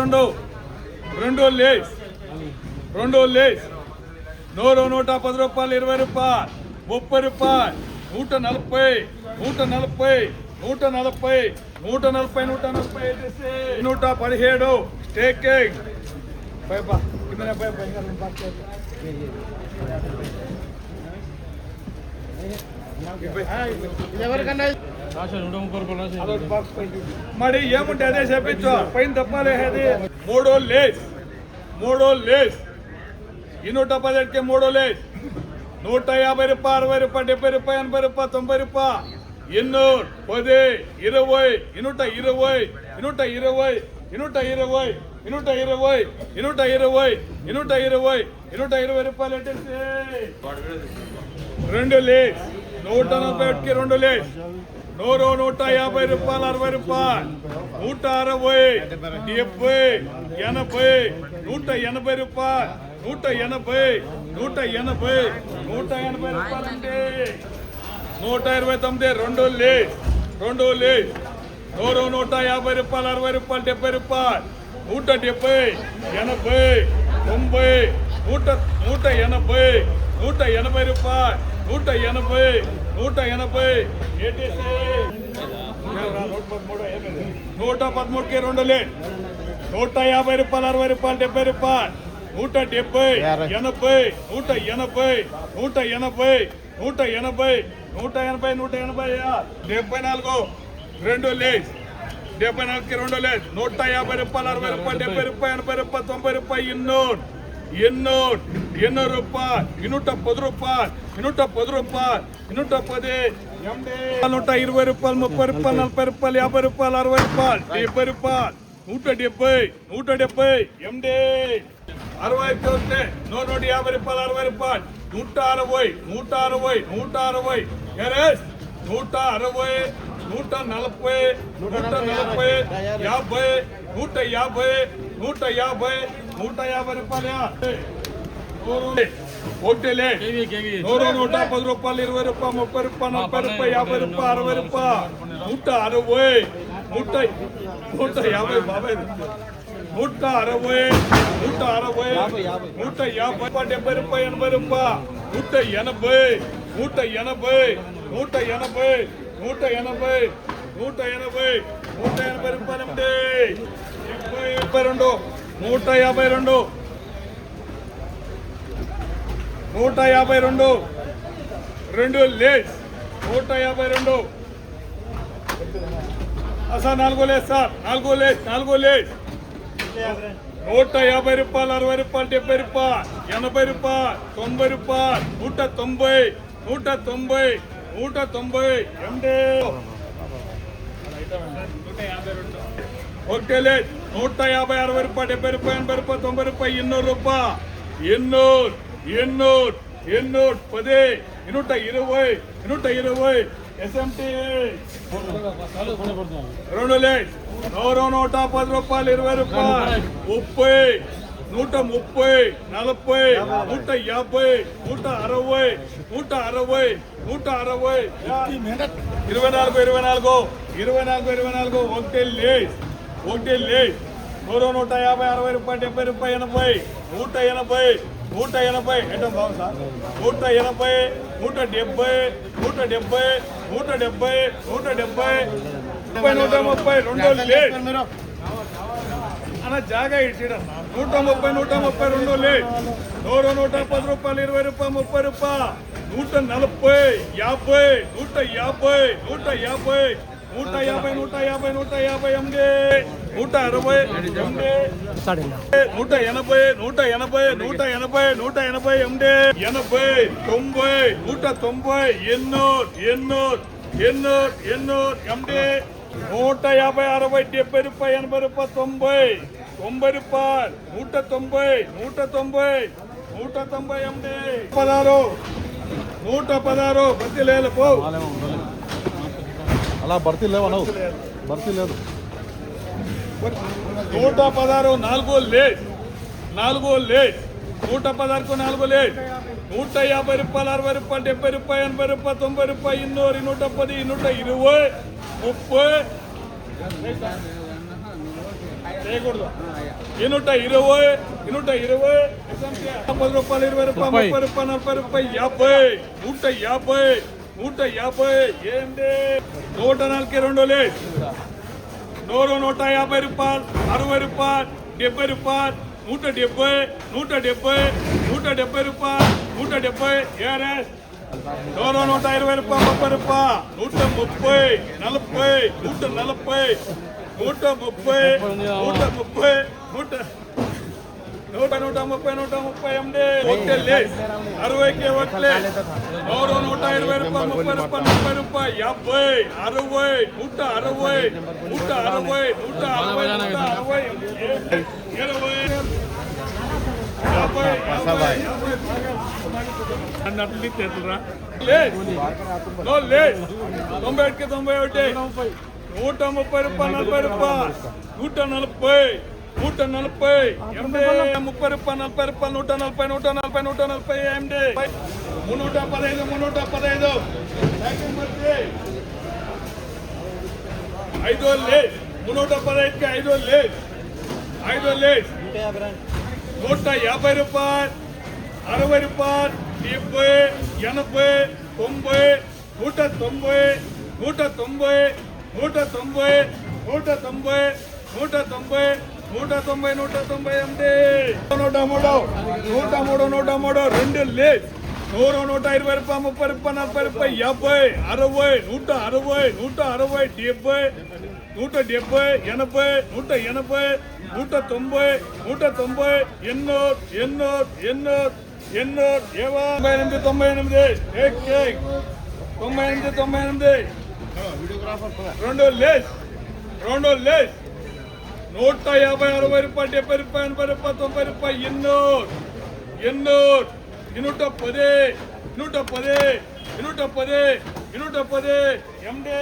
రెండు రెండు లేస్ రెండు లేస్ నూరు 110 రూపాయలు 20 రూపాయలు 30 రూపాయలు 140 140 140 140 117 స్టేకింగ్ మరి ఏముంటే అదే చెప్పించు పైన తప్పాలి మూడో లేస్ 110కి మూడో లేస్ 150 రూపాయలు 60 రూపాయలు 70 రూపాయలు 80 రూపాయలు 90 రూపాయలు 200 10 20 120 రూపాయలు రెండు లేస్ 141కి రెండు లేస్ 150 రూపాయలు 60 రూపాయలు 160 70 80 రూపాయలు 180 రూపాయలంటే 129 రెండు లేస్ 150 రూపాయలు 60 రూపాయలు 70 రూపాయలు 170 80 90 180 రూపాయలు 113కి రెండు లేస్ 150 రూపాయలు 60 రూపాయలు 70 రూపాయలు 170 80 180 రెండు లేస్ 74కి రెండు లేస్ 150 రూపాయలు 60 రూపాయలు 70 రూపాయలు 80 రూపాయలు 90 రూపాయలు 200 రూపాయలు 110 రూపాయలు 110 రూపాయలు 110 120 రూపాయలు 30 రూపాయలు 40 రూపాయలు 50 రూపాయలు 60 రూపాయలు 70 రూపాయలు 170 60 వస్తే 150 రూపాయలు 60 రూపాయలు 160 140 140 150 రూపాయలు ఒకటి లే 110 రూపాయలు 20 రూపాయలు 30 రూపాయలు 40 రూపాయలు 50 రూపాయలు 60 150 బాబాయ్ 160 70 రూపాయలు 80 రూపాయలు 180 రూపాయలు అంటే 152 రెండు లేస్ 152 సార్ నాలుగో లేస్ సార్ నాలుగో లేస్ 150 రూపాయలు 60 రూపాయలు 70 రూపాయలు 80 రూపాయలు 90 రూపాయలు 190 ఒకటే లేస్ 150 60 రూపాయలు 70 రూపాయలు 80 రూపాయలు 90 రూపాయలు 200 రూపాయలు 120 ఎస్ఎంటీ రెండు లేస్ 110 రూపాయలు 20 రూపాయలు 30 130 40 150 160 ఒకటే లేస్ 150 60 రూపాయలు 70 రూపాయలు 180 ఏంటో బాగు సార్ 180 130 రెండో లేస్ అన్న జాగా ఇచ్చాడు 130 రెండో లేస్ 110 రూపాయలు 20 రూపాయలు 30 రూపాయలు 140 50 150 160 150 రూపాయలు 80 రూపాయలు 90 రూపాయలు 116 భర్తీ లేదు పో అలా భర్తీ లేవు భర్తీ లేదు 116 నాలుగో లేస్ 116కు నాలుగో లేస్ 150 రూపాయలు 60 రూపాయలు 70 రూపాయలు 80 రూపాయలు 90 రూపాయలు 200 110 120 30 చేయకూడదు. 120, 120, 10 రూపాయలు, 20 రూపాయలు, 30 రూపాయలు, 40 రూపాయలు, 50, 150, ఏంటి 104కి 2 లేదు. 150 రూపాయలు, 60 రూపాయలు, 70 రూపాయలు, 170, 170 రూపాయలు, 170 ఏఆర్ఎస్. 120 రూపాయలు, 30 రూపాయలు, 130, 40, 140, 130 ఎండి. ఒట్టెల్లి 60కి ఒట్లే. 120 రూపాయలు, 30 రూపాయలు, 40 రూపాయలు, 50, 60, 160, 160, అన్నట్లు చేతురా లేదు. 91కి 91, 130 రూపాయలు, 40 రూపాయలు, 140, 140 ఎండి. 30 రూపాయలు, 40 రూపాయలు, 140, 140 ఎండి. 315, 315 5 లేదు. 315కి 5 లేదు. 5 లేదు. 150 రూపాయలు, 60 రూపాయలు, 70, 80, 90, 190, 190, 190, 190, 190, 190, 190 ఎండి. 103, 103, 2 లేదు. 120 రూపాయలు, 30 రూపాయలు, 40 రూపాయలు, 50, 60, 160, 160, 70, 170, 80, 180, 190, ఎన్నో 98, 98, 2 లేదు. 2 లేదు. 150, 60 రూపాయలు, 70 రూపాయలు, 80 రూపాయలు, 90 రూపాయలు, ఎన్నో 110, 110, 110, 110 ఎండి.